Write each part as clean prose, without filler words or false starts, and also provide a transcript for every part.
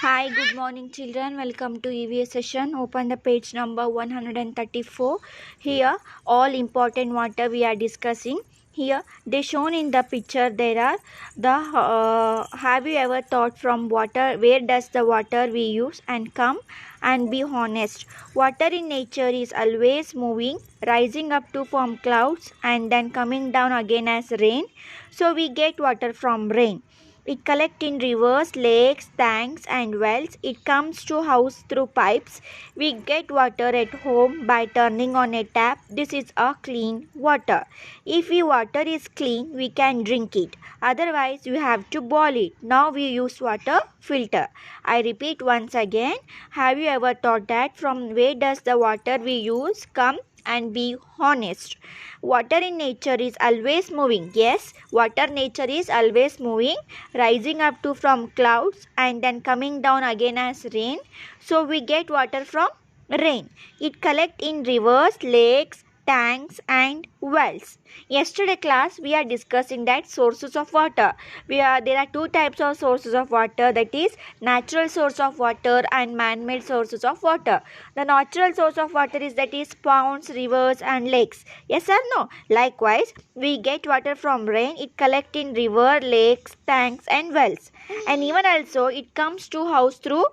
Hi, good morning, children. Welcome to EVS session. Open the page number 134. Here, all important water we are discussing. Here, they shown in the picture. There are the. Have you ever thought from water? Where does the water we use and come? And be honest. Water in nature is always moving, rising up to form clouds and then coming down again as rain. So we get water from rain. It collects in rivers, lakes, tanks and wells. It comes to house through pipes. We get water at home by turning on a tap. This is a clean water. If the water is clean, we can drink it. Otherwise, we have to boil it. Now we use water filter. I repeat once again. Have you ever thought that from where does the water we use come? And be honest. Water in nature is always moving. Yes, water nature is always moving, rising up to from clouds and then coming down again as rain. So we get water from rain. It collect in rivers, lakes, tanks and wells. Yesterday class we are discussing that sources of water. There are two types of sources of water, that is natural source of water and man-made sources of water. The natural source of water is ponds, rivers and lakes. Yes or no? Likewise, we get water from rain. It collect in river, lakes, tanks and wells. And even also it comes to house through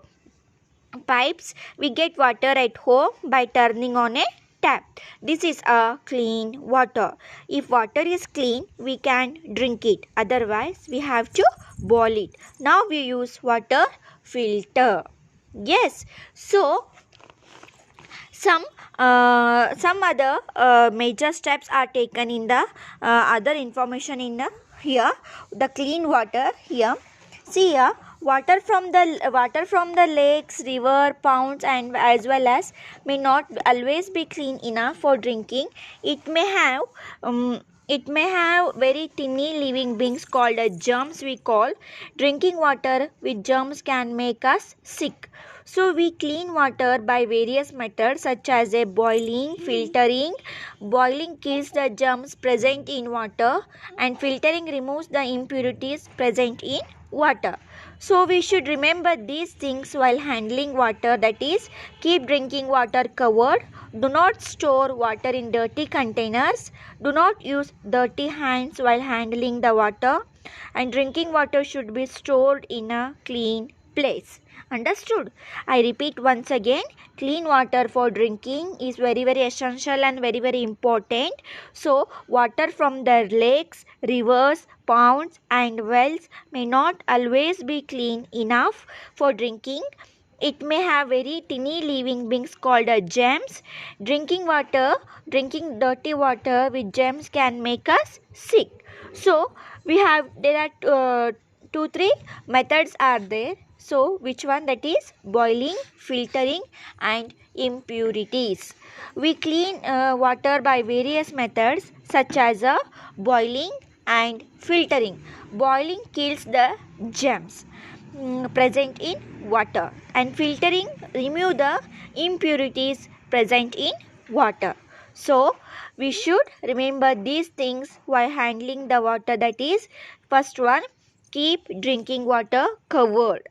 pipes. We get water at home by turning on a tap. This is a clean water. If water is clean, we can drink it. Otherwise, we have to boil it. Now we use water filter. Yes. So some other major steps are taken in the other information in here. The clean water here. See here, water from the lakes, river, ponds and as well as may not always be clean enough for drinking. It may have very tiny living beings called germs. We call drinking water with germs can make us sick. So we clean water by various methods such as a boiling, filtering. Boiling kills the germs present in water and filtering removes the impurities present in water. So we should remember these things while handling water, that is keep drinking water covered. Do not store water in dirty containers. Do not use dirty hands while handling the water. And drinking water should be stored in a clean place. Understood? I repeat once again, clean water for drinking is very essential and very important. So water from the lakes, rivers, ponds and wells may not always be clean enough for drinking. It may have very tiny living beings called germs. Drinking dirty water with germs can make us sick. So there are 2-3 methods are there. So which one? That is boiling, filtering and impurities. We clean water by various methods such as boiling and filtering. Boiling kills the germs present in water and filtering remove the impurities present in water. So we should remember these things while handling the water. That is, first one, keep drinking water covered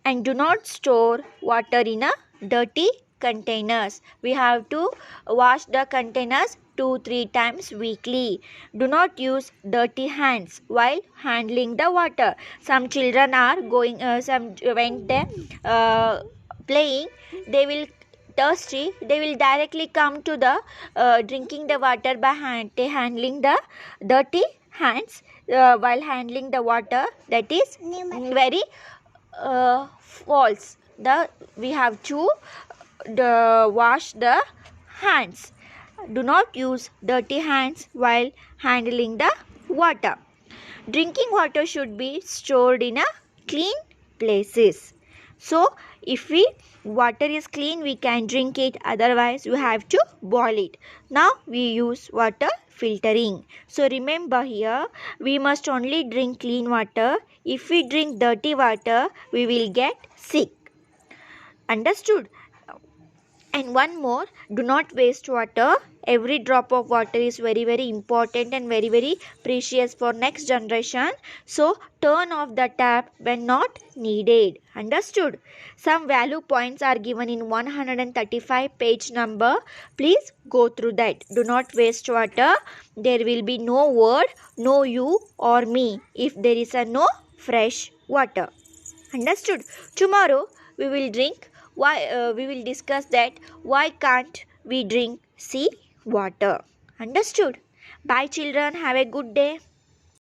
and do not store water in a dirty containers. We have to wash the containers 2-3 times weekly. Do not use dirty hands while handling the water. Some children are going when they playing, they will thirsty, they will directly come to the drinking the water by handling the dirty hands while handling the water. That is very false. We have to wash the hands. Do not use dirty hands while handling the water. Drinking water should be stored in a clean places. So if water is clean, we can drink it. Otherwise we have to boil it. Now we use water filtering. So remember here, we must only drink clean water. If we drink dirty water, we will get sick. Understood? And one more, do not waste water. Every drop of water is very, very important and very, very precious for next generation. So turn off the tap when not needed. Understood? Some value points are given in 135 page number. Please go through that. Do not waste water. There will be no word, no you or me if there is a no fresh water. Understood? Tomorrow we will drink. We will discuss that why can't we drink sea water. Understood? Bye children. Have a good day.